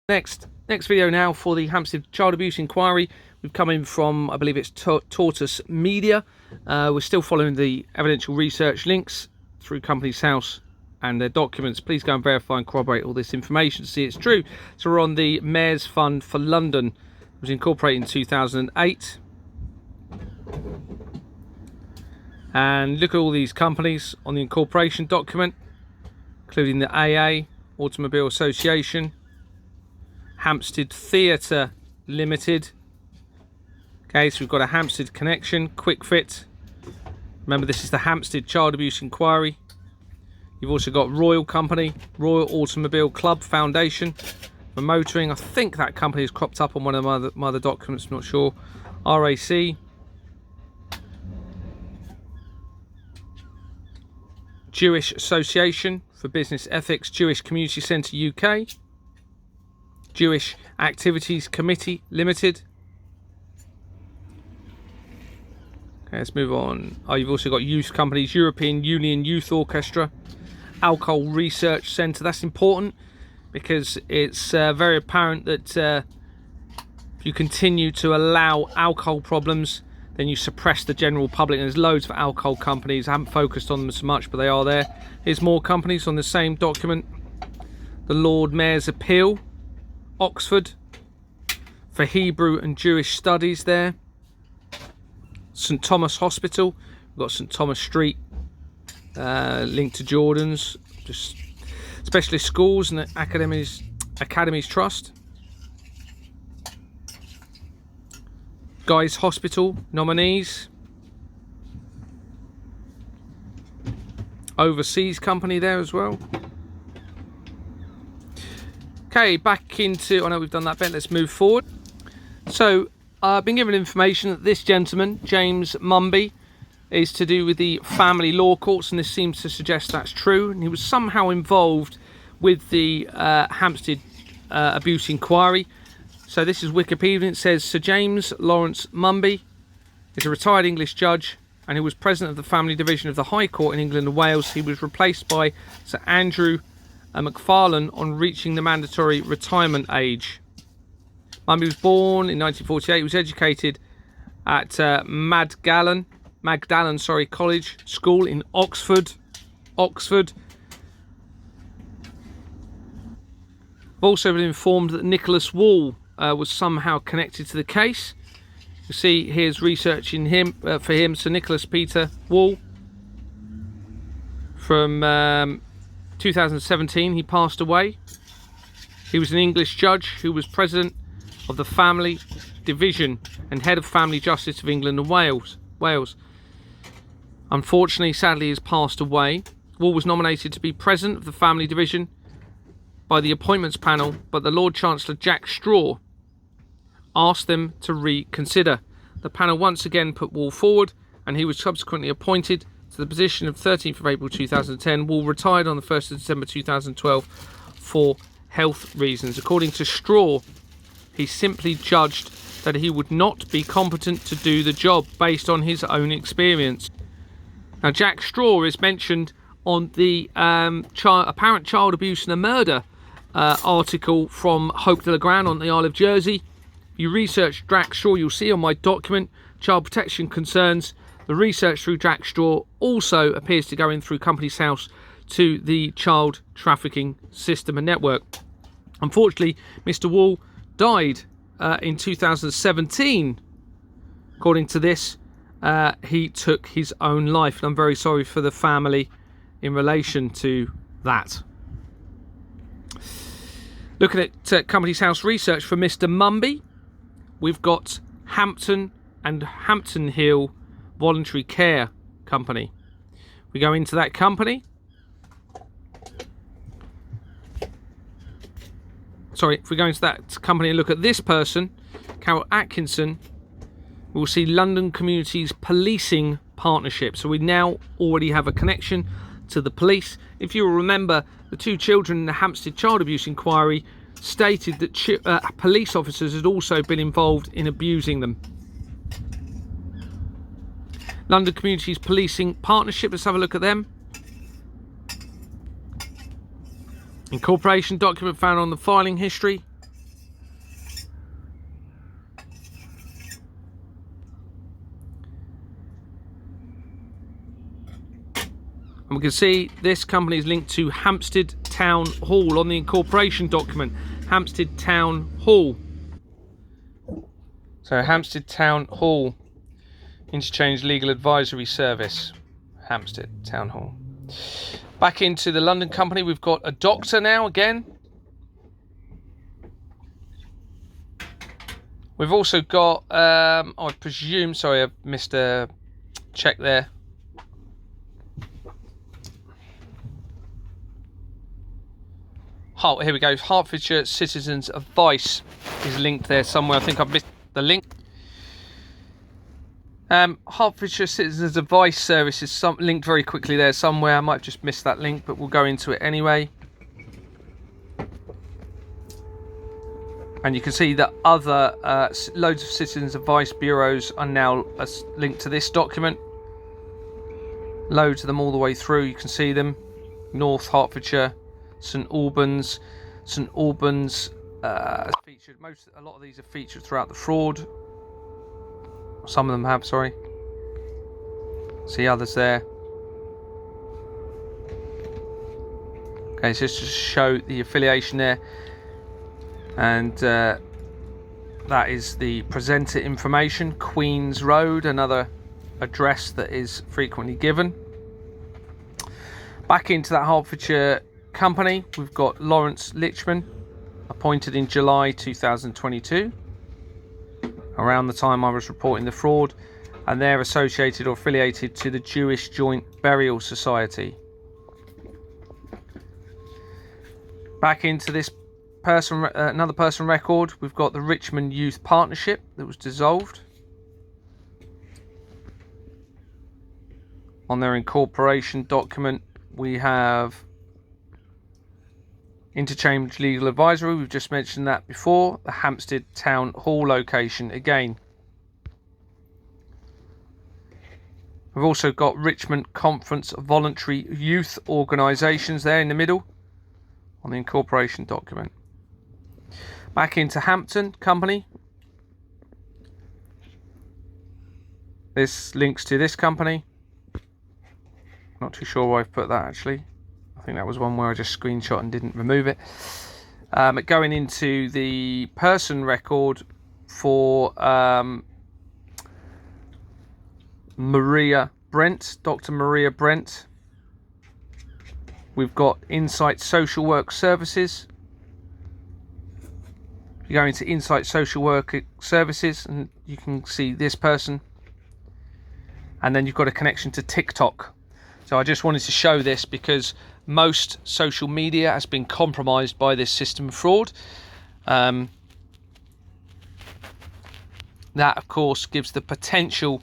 Next video now for the Hampstead child abuse inquiry. We've come in from, I believe it's Tortoise Media. We're still following the evidential research links through Companies House and their documents. Please go and verify and corroborate all this information to see it's true. So we're on the Mayor's Fund for London. It was incorporated in 2008. And look at all these companies on the incorporation document, including the AA, Automobile Association, Hampstead Theatre Limited. Okay, so we've got a Hampstead connection, Quick Fit. Remember, this is the Hampstead Child Abuse Inquiry. You've also got Royal Company, Royal Automobile Club Foundation for motoring. I think that company has cropped up on one of my other documents, I'm not sure. RAC. Jewish Association for Business Ethics, Jewish Community Centre UK. Jewish Activities Committee Limited. Okay, let's move on. Oh, you've also got youth companies, European Union Youth Orchestra, Alcohol Research Centre. That's important because it's very apparent that if you continue to allow alcohol problems, then you suppress the general public. And there's loads of alcohol companies. I haven't focused on them so much, but they are there. Here's more companies on the same document. The Lord Mayor's Appeal, Oxford, for Hebrew and Jewish Studies there. St Thomas Hospital, we've got St Thomas Street, linked to Jordan's, just specialist schools and academies trust. Guy's Hospital nominees. Overseas company there as well. Okay, back into, I know we've done that bit, let's move forward. So I've been given information that this gentleman, James Mumby, is to do with the family law courts, and this seems to suggest that's true. And he was somehow involved with the Hampstead abuse inquiry. So this is Wikipedia. It says Sir James Lawrence Mumby is a retired English judge and who was president of the family division of the High Court in England and Wales. He was replaced by Sir Andrew McFarlane on reaching the mandatory retirement age. Mumby was born in 1948. He was educated at Magdalen College School in Oxford. I've also been informed that Nicholas Wall was somehow connected to the case. You see, here's research in him for him, Sir Nicholas Peter Wall. From 2017, he passed away. He was an English judge who was president of the Family Division and head of Family Justice of England and Wales. Unfortunately, sadly, he has passed away. Wall was nominated to be president of the Family Division by the appointments panel, but the Lord Chancellor Jack Straw asked them to reconsider. The panel once again put Wall forward, and he was subsequently appointed to the position of 13th of April 2010. Wall retired on the 1st of December 2012 for health reasons. According to Straw, he simply judged that he would not be competent to do the job based on his own experience. Now, Jack Straw is mentioned on the apparent child abuse and a murder article from Hope de la Grand on the Isle of Jersey. If you research Jack Straw, you'll see on my document, Child Protection Concerns, the research through Jack Straw also appears to go in through Companies House to the child trafficking system and network. Unfortunately, Mr. Wall died in 2017. According to this, he took his own life, and I'm very sorry for the family in relation to that. Looking at Companies House research for Mr. Mumby, we've got Hampton and Hampton Hill Voluntary Care Company. We go into that company. Sorry, if we go into that company and look at this person, Carol Atkinson, we'll see London Communities Policing Partnership. So we now already have a connection to the police. If you will remember, the two children in the Hampstead child abuse inquiry stated that police officers had also been involved in abusing them. London Communities Policing Partnership, let's have a look at them. Incorporation document found on the filing history. We can see this company is linked to Hampstead Town Hall on the incorporation document. Hampstead Town Hall. So Hampstead Town Hall, Interchange Legal Advisory Service, Hampstead Town Hall. Back into the London company, we've got a doctor now again. We've also got, I presume, sorry, I missed a check there. Oh, here we go. Hertfordshire Citizens Advice is linked there somewhere. I think I've missed the link. Hertfordshire Citizens Advice Service is linked very quickly there somewhere. I might have just missed that link, but we'll go into it anyway. And you can see that other loads of Citizens Advice Bureaus are now linked to this document. Loads of them all the way through. You can see them. North Hertfordshire, St Albans. St Albans featured. A lot of these are featured throughout the fraud. Some of them have, sorry. See others there. Okay, so just to show the affiliation there. And that is the presenter information. Queen's Road, another address that is frequently given. Back into that Hertfordshire company, we've got Lawrence Lichman, appointed in July 2022. Around the time I was reporting the fraud, and they're associated or affiliated to the Jewish Joint Burial Society. Back into this person, another person record, we've got the Richmond Youth Partnership that was dissolved. On their incorporation document, we have Interchange Legal Advisory, we've just mentioned that before. The Hampstead Town Hall location again. We've also got Richmond Conference Voluntary Youth Organisations there in the middle on the incorporation document. Back into Hampton Company. This links to this company. Not too sure why I've put that actually. I think that was one where I just screenshot and didn't remove it. Going into the person record for Maria Brent, Dr. Maria Brent. We've got Insight Social Work Services. You go into Insight Social Work Services and you can see this person. And then you've got a connection to TikTok. So I just wanted to show this because most social media has been compromised by this system of fraud. That, of course, gives the potential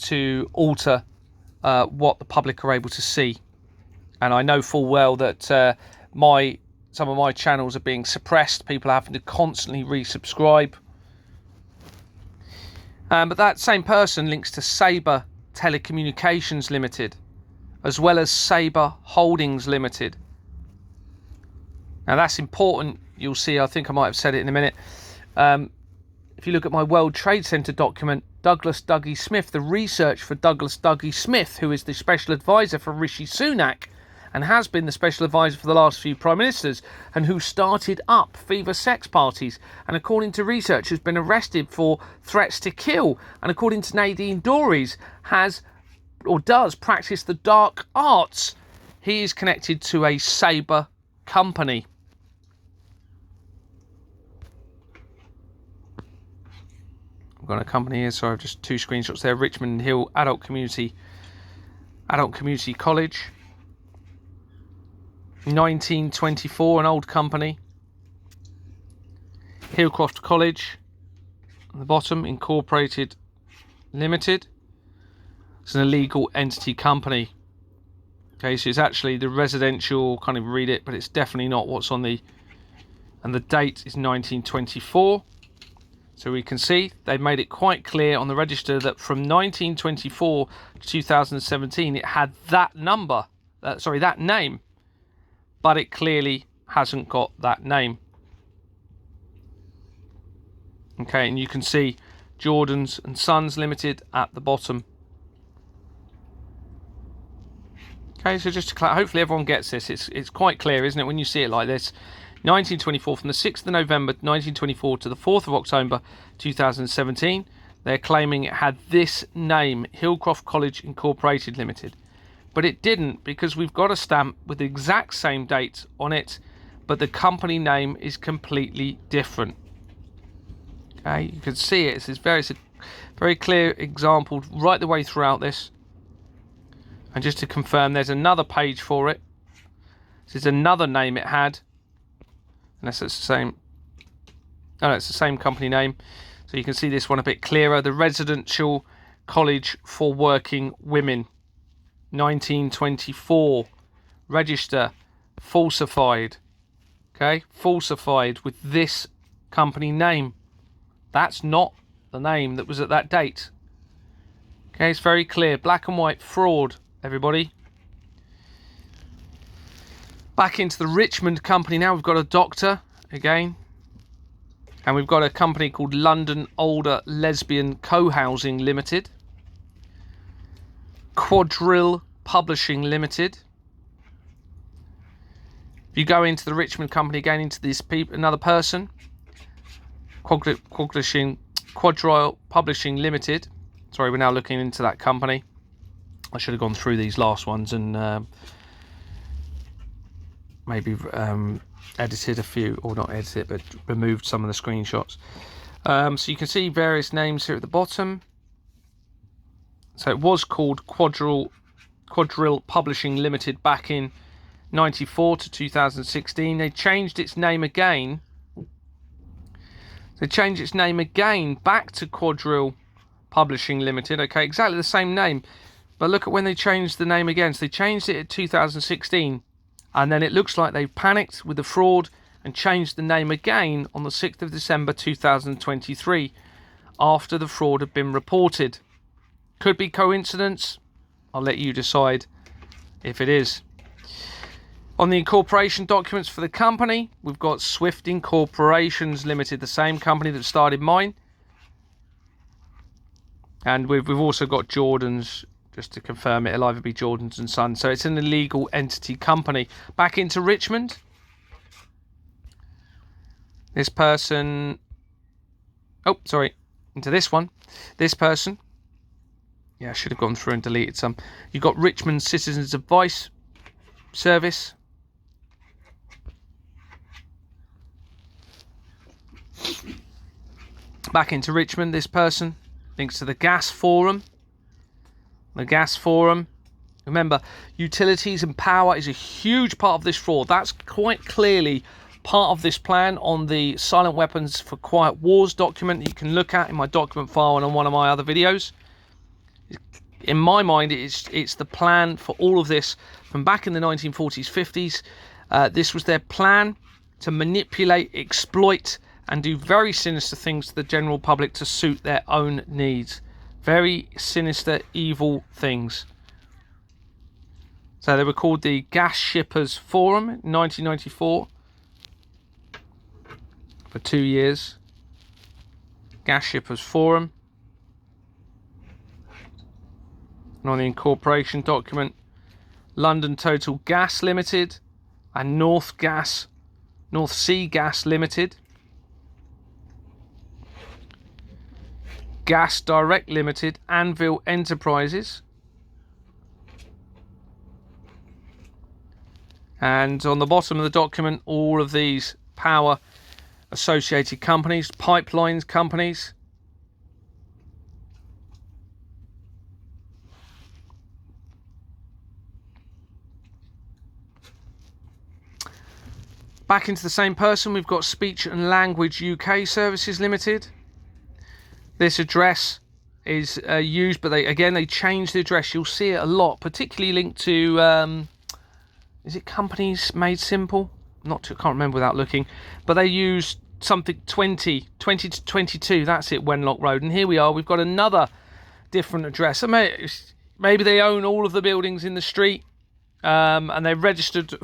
to alter what the public are able to see. And I know full well that some of my channels are being suppressed. People are having to constantly resubscribe. But that same person links to Sabre Telecommunications Limited, as well as Sabre Holdings Limited. Now that's important. You'll see, I think I might have said it in a minute. If you look at my World Trade Center document, Douglas Dougie Smith, the research for Douglas Dougie Smith, who is the special advisor for Rishi Sunak and has been the special advisor for the last few prime ministers, and who started up Fever sex parties, and according to research has been arrested for threats to kill, and according to Nadine Dorries has or does practice the dark arts. He is connected to a Sabre company. I've got a company here, so I've just two screenshots there. Richmond Hill Adult Community College. 1924, an old company. Hillcroft College, at the bottom, Incorporated Limited. It's an illegal entity company. Okay, so it's actually the residential, can't even read it, but it's definitely not what's on the, and the date is 1924. So we can see they've made it quite clear on the register that from 1924 to 2017 it had that number, that name, but it clearly hasn't got that name. Okay, and you can see Jordan's and Sons Limited at the bottom. Okay, so just to hopefully everyone gets this. It's quite clear, isn't it, when you see it like this? 1924, from the 6th of November 1924 to the 4th of October 2017, they're claiming it had this name, Hillcroft College Incorporated Limited. But it didn't, because we've got a stamp with the exact same date on it, but the company name is completely different. Okay, you can see it. It's a very clear example right the way throughout this. And just to confirm, there's another page for it. This is another name it had. Unless it's the same. Oh, no, it's the same company name. So you can see this one a bit clearer. The Residential College for Working Women. 1924. Register. Falsified. Okay, falsified with this company name. That's not the name that was at that date. Okay, it's very clear. Black and white fraud, everybody. Back into the Richmond company now. We've got a doctor again. And we've got a company called London Older Lesbian Co-Housing Limited. Quadro Publishing Limited. If you go into the Richmond company again, into this another person. Quadro Publishing Limited. Sorry, we're now looking into that company. I should have gone through these last ones and maybe edited a few, or not edited, but removed some of the screenshots. So you can see various names here at the bottom. So it was called Quadro Publishing Limited back in 94 to 2016. They changed its name again. They changed its name again back to Quadro Publishing Limited. Okay, exactly the same name. But look at when they changed the name again. So they changed it in 2016. And then it looks like they panicked with the fraud and changed the name again on the 6th of December 2023 after the fraud had been reported. Could be coincidence. I'll let you decide if it is. On the incorporation documents for the company, we've got Swift Incorporations Limited, the same company that started mine. And we've also got Jordan's, just to confirm it, it'll either be Jordan's and Sons. So it's an illegal entity company. Back into Richmond. This person, into this one. This person, I should have gone through and deleted some. You've got Richmond Citizens Advice Service. Back into Richmond, this person, links to the Gas Forum. The Gas Forum. Remember, utilities and power is a huge part of this fraud. That's quite clearly part of this plan on the Silent Weapons for Quiet Wars document that you can look at in my document file and on one of my other videos. In my mind, it's the plan for all of this from back in the 1940s, 50s. This was their plan to manipulate, exploit, and do very sinister things to the general public to suit their own needs. Very sinister, evil things. So they were called the Gas Shippers Forum in 1994 for 2 years. Gas Shippers Forum. And on the incorporation document, London Total Gas Limited and North Sea Gas Limited. Gas Direct Limited, Anvil Enterprises. And on the bottom of the document, all of these power associated companies, pipelines companies. Back into the same person, we've got Speech and Language UK Services Limited. This address is used, but they changed the address. You'll see it a lot, particularly linked to, is it Companies Made Simple? I can't remember without looking. But they use something 20 to 22, that's it, Wenlock Road. And here we are, we've got another different address. So maybe they own all of the buildings in the street, and they're registered.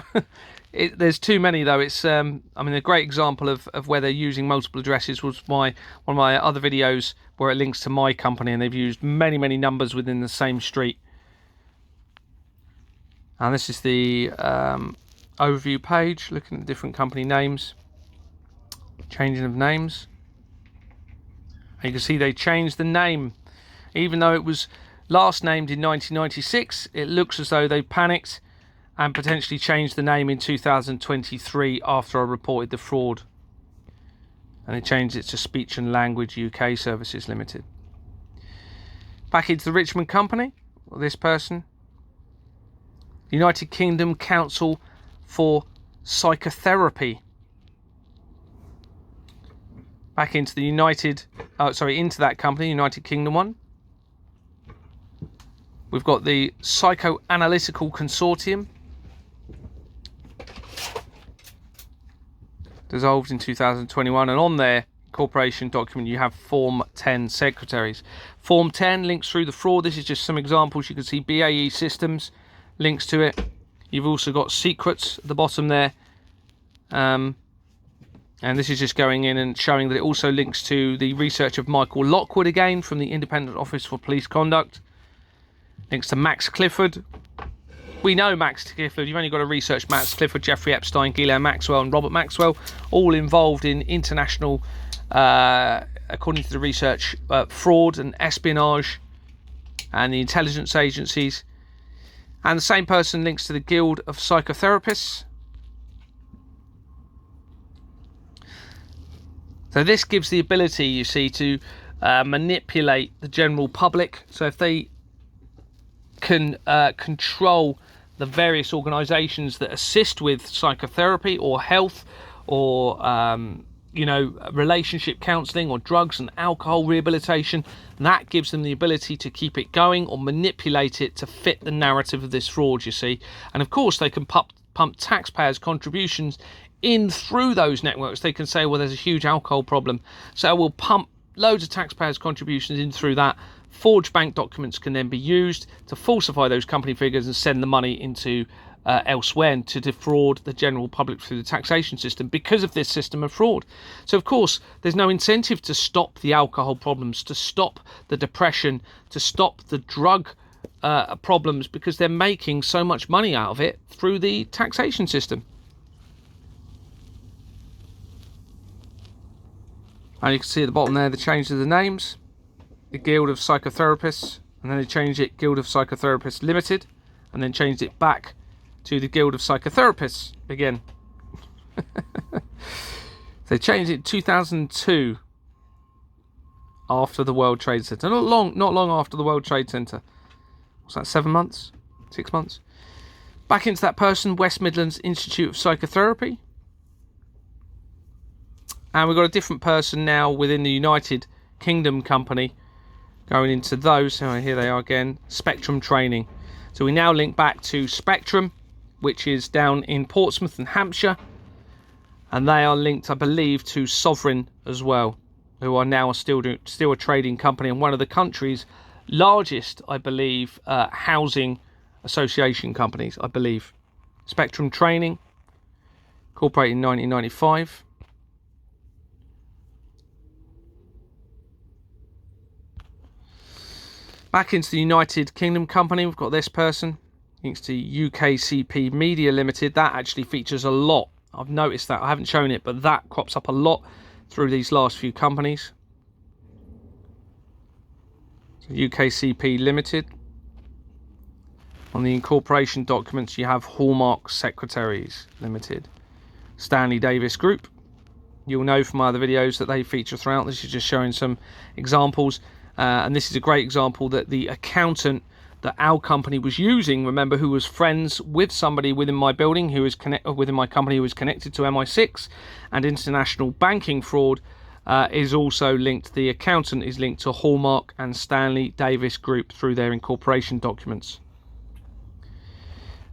There's too many though. It's a great example of where they're using multiple addresses was one of my other videos where it links to my company, and they've used many numbers within the same street. And this is the overview page, looking at different company names, changing of names. And you can see they changed the name. Even though it was last named in 1996, it looks as though they panicked and potentially changed the name in 2023 after I reported the fraud. And they changed it to Speech and Language UK Services Limited. Back into the Richmond company, or this person, United Kingdom Council for Psychotherapy. Back into the into that company, United Kingdom one. We've got the Psychoanalytical Consortium, dissolved in 2021, and on their corporation document you have Form 10 secretaries. Form 10 links through the fraud. This is just some examples. You can see BAE Systems links to it. You've also got secrets at the bottom there, and this is just going in and showing that it also links to the research of Michael Lockwood, again from the Independent Office for Police Conduct. Links to Max Clifford. We know Max Clifford. You've only got to research Max Clifford, Jeffrey Epstein, Ghislaine Maxwell and Robert Maxwell, all involved in international, according to the research, fraud and espionage and the intelligence agencies. And the same person links to the Guild of Psychotherapists. So this gives the ability, you see, to manipulate the general public. So if they can control the various organisations that assist with psychotherapy or health or relationship counselling or drugs and alcohol rehabilitation, that gives them the ability to keep it going or manipulate it to fit the narrative of this fraud, you see. And of course they can pump taxpayers' contributions in through those networks. They can say, well, there's a huge alcohol problem, so we'll pump loads of taxpayers' contributions in through that. Forged bank documents can then be used to falsify those company figures and send the money into elsewhere and to defraud the general public through the taxation system because of this system of fraud. So of course there's no incentive to stop the alcohol problems, to stop the depression, to stop the drug problems, because they're making so much money out of it through the taxation system. And you can see at the bottom there the change of the names. The Guild of Psychotherapists, and then they changed it Guild of Psychotherapists Limited, and then changed it back to the Guild of Psychotherapists again. They changed it in 2002 after the World Trade Center. Not long after the World Trade Center. What's that, 7 months? 6 months? Back into that person, West Midlands Institute of Psychotherapy. And we've got a different person now within the United Kingdom company going into those. So here they are again, Spectrum Training. So we now link back to Spectrum, which is down in Portsmouth and Hampshire, and they are linked, I believe, to Sovereign as well, who are now still a trading company and one of the country's largest, I believe, housing association companies, I believe. Spectrum Training, incorporated in 1995. Back into the United Kingdom company, we've got this person, links to UKCP Media Limited. That actually features a lot. I've noticed that. I haven't shown it, but that crops up a lot through these last few companies. So UKCP Limited. On the incorporation documents, you have Hallmark Secretaries Limited. Stanley Davis Group. You'll know from my other videos that they feature throughout. This is just showing some examples. And this is a great example that the accountant that our company was using, remember, who was friends with somebody within my building, who is within my company, who is connected to MI6 and international banking fraud, is also linked. The accountant is linked to Hallmark and Stanley Davis Group through their incorporation documents.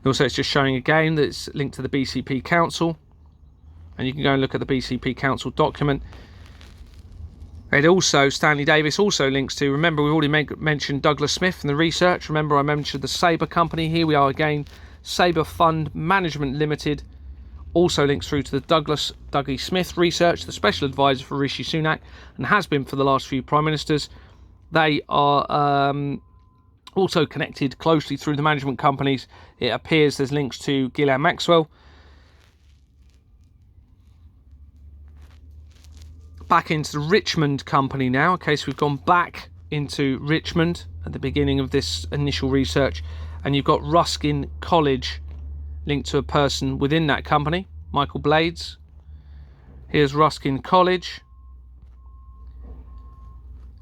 Also, it's just showing again that it's linked to the BCP Council, and you can go and look at the BCP Council document. It also, Stanley Davis also links to, remember, we've already mentioned Douglas Smith and the research. Remember, I mentioned the Sabre company. Here we are again, Sabre Fund Management Limited. Also links through to the Dougie Smith research, the special advisor for Rishi Sunak, and has been for the last few prime ministers. They are Also connected closely through the management companies, it appears there's links to Ghislaine Maxwell. Back into the Richmond company now. Okay, so we've gone back into Richmond at the beginning of this initial research, and you've got Ruskin College linked to a person within that company, Michael Blades. Here's Ruskin College,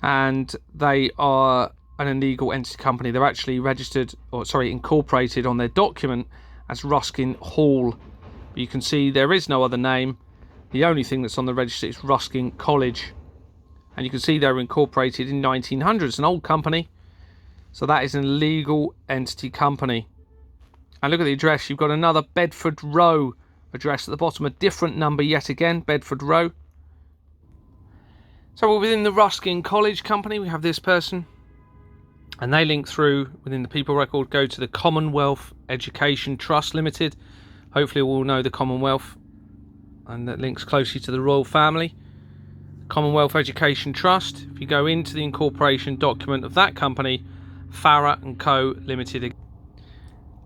and they are an illegal entity company. They're actually registered, or sorry, incorporated on their document as Ruskin Hall. But you can see there is no other name. The only thing that's on the register is Ruskin College. And you can see they were incorporated in 1900. It's an old company. So that is an illegal entity company. And look at the address. You've got another Bedford Row address at the bottom. A different number yet again, Bedford Row. So we're within the Ruskin College company. We have this person. And they link through within the people record, go to the Commonwealth Education Trust Limited. Hopefully we'll know the Commonwealth. And that links closely to the royal family. Commonwealth Education Trust. If you go into the incorporation document of that company, Farrer and Co Limited.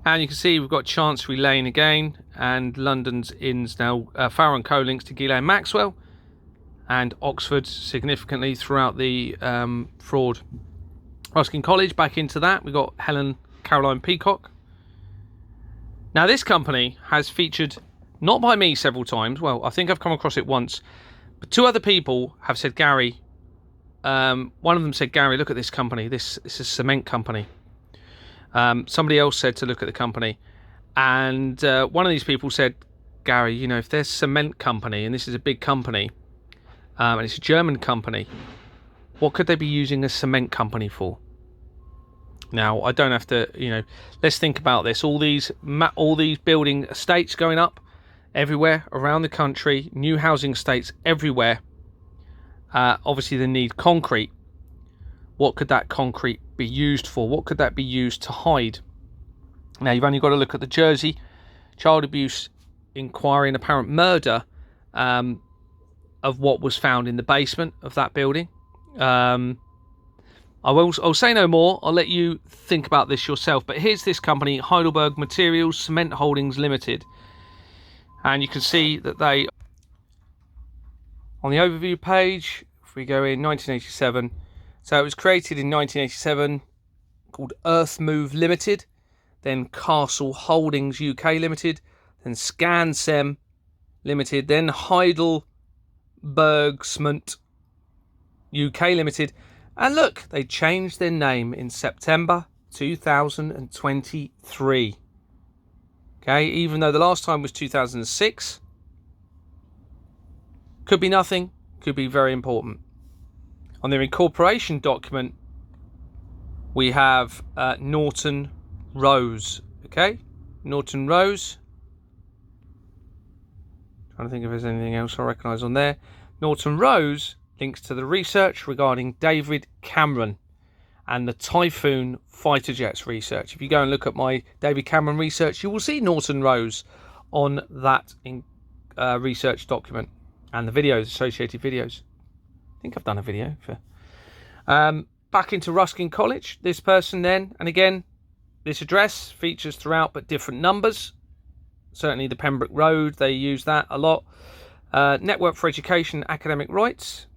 And you can see we've got Chancery Lane again, and London's Inns now. Farrer and Co links to Ghislaine Maxwell, and Oxford significantly throughout the fraud. Ruskin College, back into that. We've got Helen Caroline Peacock. Now this company has featured, not by me several times, well, I think I've come across it once, but two other people have said, Gary, one of them said, Gary, look at this company, this is a cement company. Somebody else said to look at the company, and one of these people said, Gary, you know, if there's cement company, and this is a big company, and it's a German company, what could they be using a cement company for? Now, I don't have to, you know, let's think about this. All these building estates going up everywhere around the country, new housing estates everywhere. Obviously, they need concrete. What could that concrete be used for? What could that be used to hide? Now, you've only got to look at the Jersey child abuse inquiry and apparent murder of what was found in the basement of that building. I'll say no more. I'll let you think about this yourself. But here's this company, Heidelberg Materials Cement Holdings Limited. And you can see that they, on the overview page, if we go in 1987, so it was created in 1987, called Earth Move Limited, then Castle Holdings UK Limited, then Scansem Limited, then Heidelberg Cement UK Limited. And look, they changed their name in September 2023. Okay, even though the last time was 2006. Could be nothing, could be very important. On their incorporation document, we have Norton Rose. Okay, Norton Rose. Trying to think if there's anything else I recognise on there. Norton Rose links to the research regarding David Cameron and the Typhoon fighter jets research. If you go and look at my David Cameron research, you will see Norton Rose on that research document and the videos, associated videos. I think I've done a video for back into Ruskin College. This person then, and again, this address features throughout but different numbers. Certainly the Pembroke Road, they use that a lot. Network for Education and Academic Rights.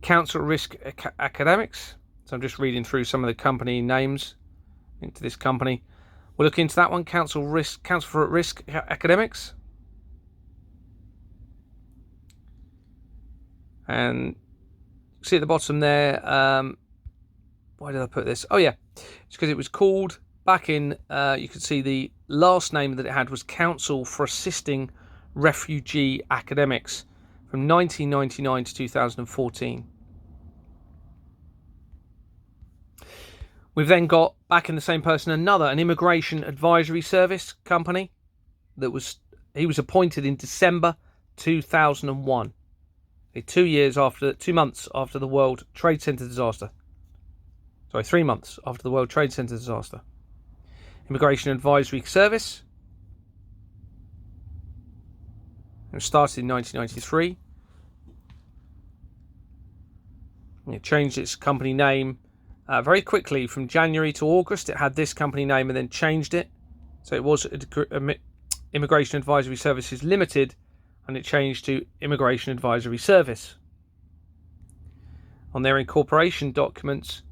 Council Risk Academics. So I'm just reading through some of the company names into this company. We'll look into that one. Council for Risk Academics. And see at the bottom there, why did I put this? Oh yeah, it's because it was called back in, you can see the last name that it had was Council for Assisting Refugee Academics from 1999 to 2014. We've then got, back in the same person, an immigration advisory service company he was appointed in December 2001. 2 months after the World Trade Center disaster. Sorry, 3 months after the World Trade Center disaster. Immigration Advisory Service. It started in 1993. It changed its company name very quickly from January to August. It had this company name and then changed it. So it was Immigration Advisory Services Limited, and it changed to Immigration Advisory Service. On their incorporation documents,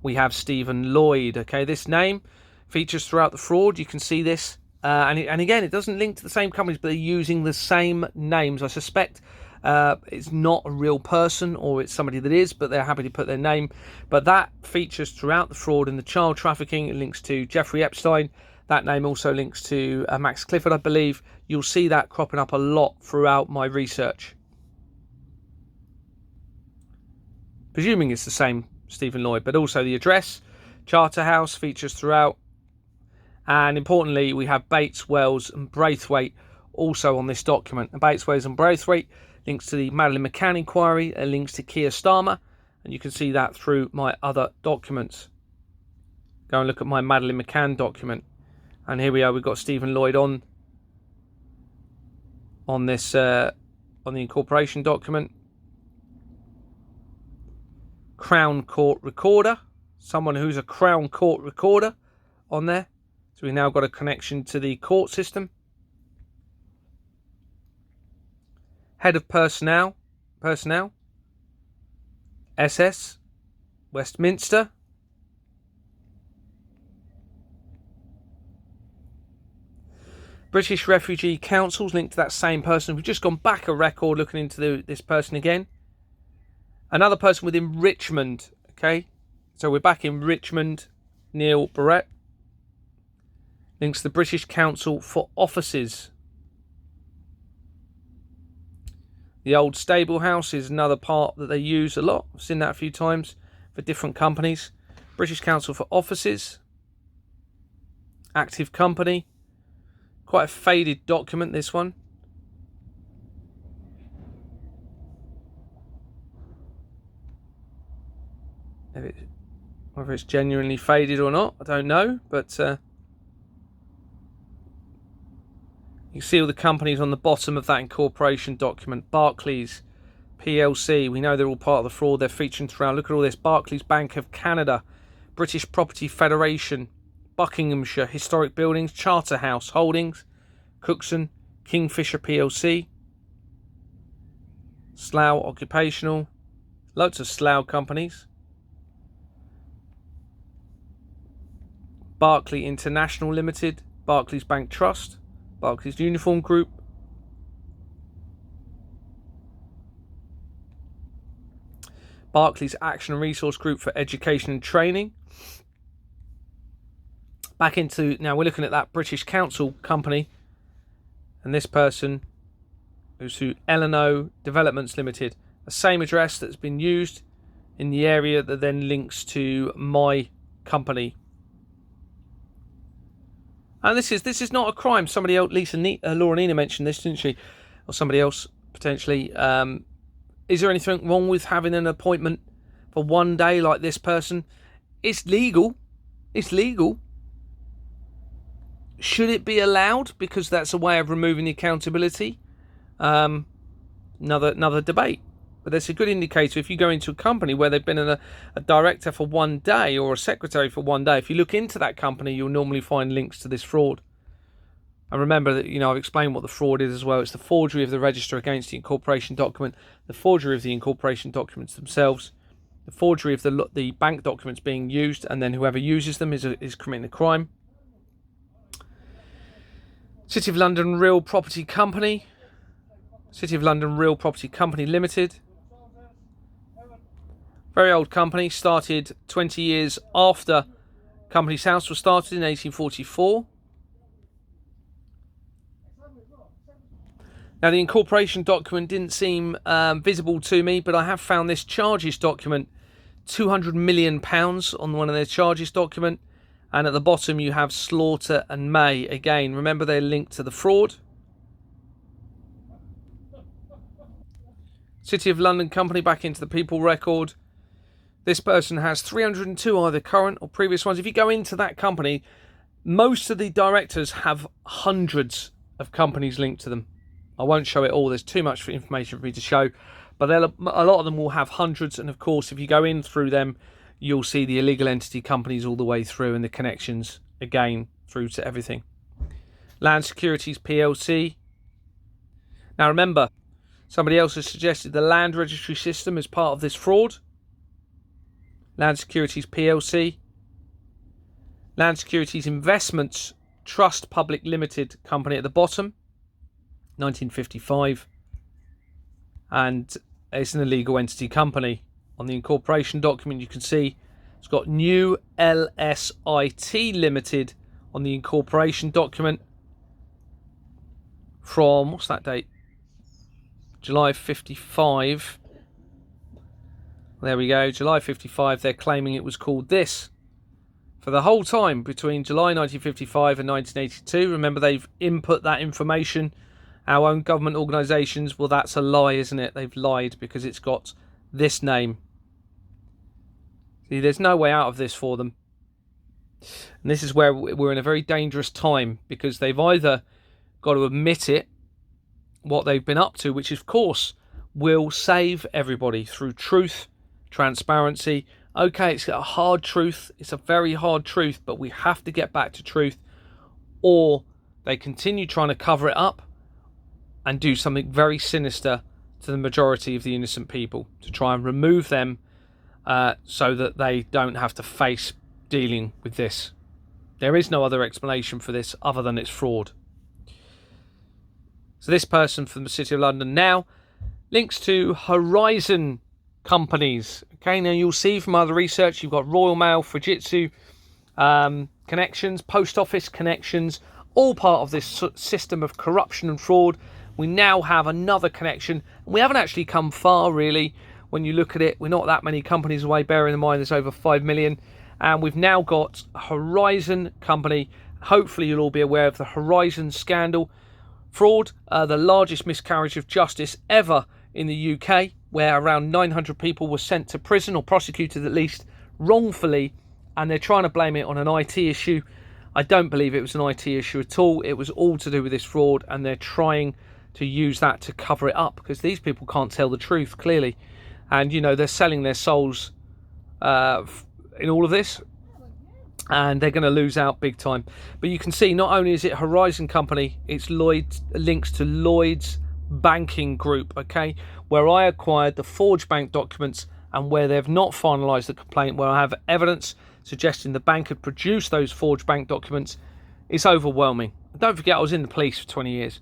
we have Stephen Lloyd. Okay, this name features throughout the fraud. You can see this. And again, it doesn't link to the same companies, but they're using the same names. I suspect it's not a real person, or it's somebody that is, but they're happy to put their name. But that features throughout the fraud. In the child trafficking, it links to Jeffrey Epstein. That name also links to Max Clifford, I believe. You'll see that cropping up a lot throughout my research. Presuming it's the same Stephen Lloyd, but also the address, Charterhouse features throughout. And importantly, we have Bates, Wells and Braithwaite also on this document. And Bates, Wells and Braithwaite links to the Madeleine McCann inquiry, links to Keir Starmer, and you can see that through my other documents. Go and look at my Madeleine McCann document. And here we are, we've got Stephen Lloyd on this on the incorporation document. Crown Court Recorder, someone who's a Crown Court Recorder on there. So we've now got a connection to the court system. Head of Personnel, SS, Westminster. British Refugee Council's linked to that same person. We've just gone back a record looking into this person again. Another person within Richmond, okay? So we're back in Richmond, Neil Barrett. Links to the British Council for Offices. The old stable house is another part that they use a lot. I've seen that a few times for different companies. British Council for Offices. Active Company. Quite a faded document, this one. Whether it's genuinely faded or not, I don't know. But you see all the companies on the bottom of that incorporation document. Barclays PLC. We know they're all part of the fraud. They're featuring throughout. Look at all this. Barclays Bank of Canada. British Property Federation. Buckinghamshire Historic Buildings. Charterhouse Holdings. Cookson. Kingfisher PLC. Slough Occupational. Loads of Slough companies. Barclay International Limited. Barclays Bank Trust. Barclays Uniform Group. Barclays Action and Resource Group for Education and Training. Back into, now we're looking at that British Council company. And this person who's to L&O Developments Limited. The same address that's been used in the area that then links to my company. And this is not a crime. Somebody else, Laura Nina mentioned this, didn't she? Or somebody else, potentially. Is there anything wrong with having an appointment for one day like this person? It's legal. It's legal. Should it be allowed? Because that's a way of removing the accountability. Another debate. But that's a good indicator. If you go into a company where they've been a director for one day or a secretary for one day, if you look into that company, you'll normally find links to this fraud. And remember that, I've explained what the fraud is as well. It's the forgery of the register against the incorporation document, the forgery of the incorporation documents themselves, the forgery of the bank documents being used, and then whoever uses them is committing a crime. City of London Real Property Company. City of London Real Property Company Limited. Very old company, started 20 years after Companies House was started in 1844. Now the incorporation document didn't seem visible to me, but I have found this charges document, £200 million on one of their charges document. And at the bottom you have Slaughter and May. Again, remember they're linked to the fraud. City of London company, back into the people record. This person has 302 either current or previous ones. If you go into that company, most of the directors have hundreds of companies linked to them. I won't show it all. There's too much information for me to show. But a lot of them will have hundreds. And of course, if you go in through them, you'll see the illegal entity companies all the way through and the connections again through to everything. Land Securities PLC. Now remember, somebody else has suggested the land registry system as part of this fraud. Land Securities PLC. Land Securities Investments Trust Public Limited company at the bottom, 1955. And it's an illegal entity company. On the incorporation document, you can see it's got New LSIT Limited on the incorporation document from, what's that date? July 55. There we go, July 55. They're claiming it was called this for the whole time between July 1955 and 1982. Remember, they've input that information. Our own government organisations, well, that's a lie, isn't it? They've lied because it's got this name. See, there's no way out of this for them. And this is where we're in a very dangerous time, because they've either got to admit it, what they've been up to, which of course will save everybody through truth, transparency. Okay, it's a hard truth. It's a very hard truth, but we have to get back to truth. Or they continue trying to cover it up and do something very sinister to the majority of the innocent people to try and remove them so that they don't have to face dealing with this. There is no other explanation for this other than it's fraud. So this person from the City of London now links to Horizon companies. Okay, now you'll see from other research, you've got Royal Mail, Fujitsu connections, Post Office connections, all part of this system of corruption and fraud. We now have another connection. We haven't actually come far, really. When you look at it, we're not that many companies away, bearing in mind there's over 5 million. And we've now got a Horizon company. Hopefully you'll all be aware of the Horizon scandal. Fraud, the largest miscarriage of justice ever in the UK, where around 900 people were sent to prison, or prosecuted at least, wrongfully. And they're trying to blame it on an IT issue. I don't believe it was an IT issue at all. It was all to do with this fraud, and they're trying to use that to cover it up, because these people can't tell the truth, clearly. And, you know, they're selling their souls in all of this, and they're going to lose out big time. But you can see, not only is it Horizon company, it's Lloyd, links to Lloyd's banking group, okay, where I acquired the forged bank documents, and where they've not finalised the complaint, where I have evidence suggesting the bank had produced those forged bank documents. It's overwhelming. Don't forget, I was in the police for 20 years.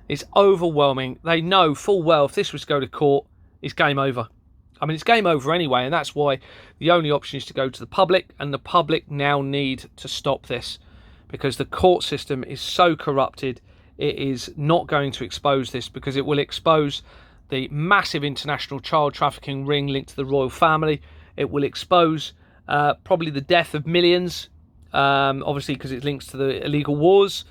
It's overwhelming. They know full well if this was to go to court, it's game over. I mean, it's game over anyway, and that's why the only option is to go to the public, and the public now need to stop this, because the court system is so corrupted. It is not going to expose this, because it will expose the massive international child trafficking ring linked to the royal family. It will expose probably the death of millions, obviously because it links to the illegal wars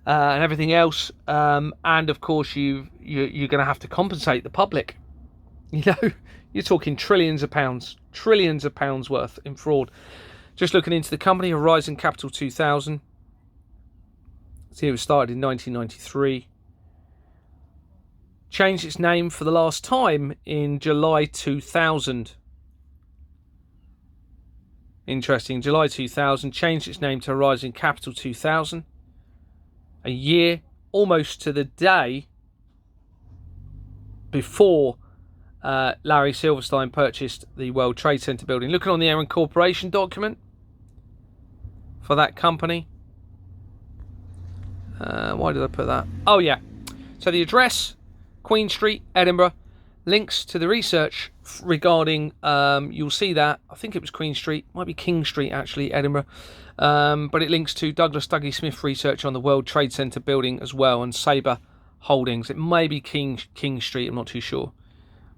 and everything else. And of course, you're going to have to compensate the public. You know, you're talking trillions of pounds worth in fraud. Just looking into the company, Horizon Capital 2000. See, it was started in 1993. Changed its name for the last time in July 2000. Interesting. July 2000, changed its name to Horizon Capital 2000. A year, almost to the day, before Larry Silverstein purchased the World Trade Center building. Looking on the incorporation document for that company. Why did I put that? Oh, yeah. So the address, Queen Street, Edinburgh. Links to the research regarding, you'll see that, I think it was Queen Street, might be King Street actually, Edinburgh. But it links to Douglas Dougie Smith research on the World Trade Center building as well, and Sabre Holdings. It may be King Street, I'm not too sure.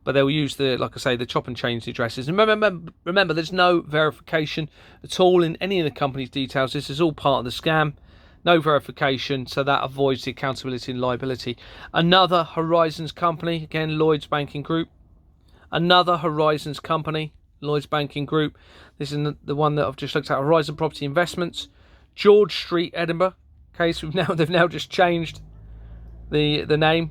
But they'll use the, like I say, the chop and change addresses. And remember, there's no verification at all in any of the company's details. This is all part of the scam. No verification, so that avoids the accountability and liability. Another Horizons company, again, Lloyd's Banking Group. Another Horizons company, Lloyd's Banking Group. This is the one that I've just looked at, Horizon Property Investments. George Street, Edinburgh. Okay, so they've now just changed the name.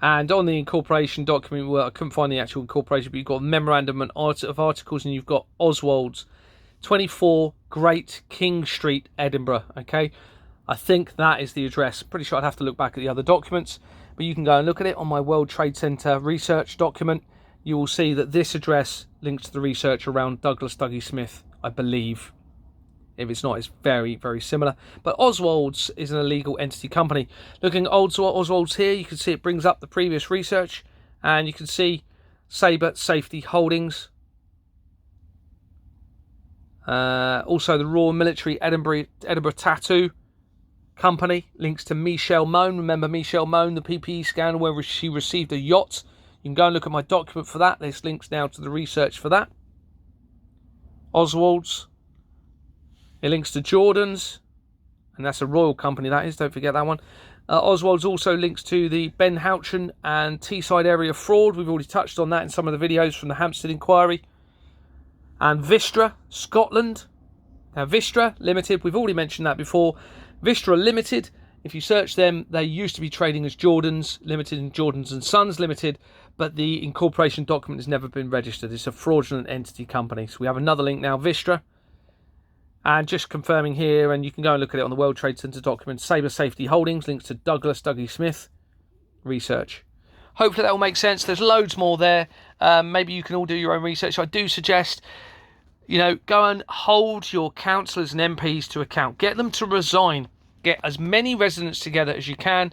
And on the incorporation document, well, I couldn't find the actual incorporation, but you've got a memorandum of articles, and you've got Oswald's, 24 Great King Street, Edinburgh. Okay, I think that is the address. Pretty sure I'd have to look back at the other documents, but you can go and look at it on my World Trade Center research document. You will see that this address links to the research around Douglas Dougie Smith, I believe. If it's not, it's very, very similar. But Oswald's is an illegal entity company. Looking at Oswald's here, you can see it brings up the previous research, and you can see Sabre Safety Holdings. Also the Royal Military Edinburgh Tattoo Company links to Michelle Mone. Remember Michelle Mone, the PPE scandal where she received a yacht. You can go and look at my document for that. There's links now to the research for that. Oswald's. It links to Jordan's, and that's a royal company, that is, don't forget that one. Oswald's also links to the Ben Houchen and Teesside area fraud. We've already touched on that in some of the videos from the Hampstead inquiry. And Vistra, Scotland. Now, Vistra Limited, we've already mentioned that before. Vistra Limited, if you search them, they used to be trading as Jordan's Limited and Jordan's and Sons Limited, but the incorporation document has never been registered. It's a fraudulent entity company. So we have another link now, Vistra. And just confirming here, and you can go and look at it on the World Trade Center document, Sabre Safety Holdings, links to Douglas Dougie Smith research. Hopefully that will make sense. There's loads more there. Maybe you can all do your own research. I do suggest, go and hold your councillors and MPs to account. Get them to resign. Get as many residents together as you can.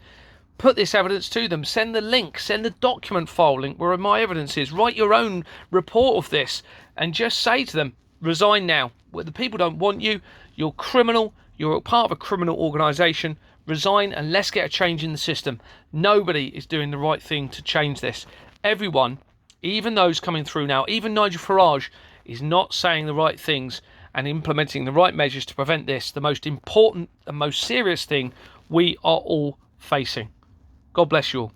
Put this evidence to them. Send the link. Send the document file link where my evidence is. Write your own report of this and just say to them, resign now. The people don't want you. You're criminal. You're part of a criminal organisation. Resign and let's get a change in the system. Nobody is doing the right thing to change this. Everyone, even those coming through now, even Nigel Farage, is not saying the right things and implementing the right measures to prevent this, the most important and most serious thing we are all facing. God bless you all.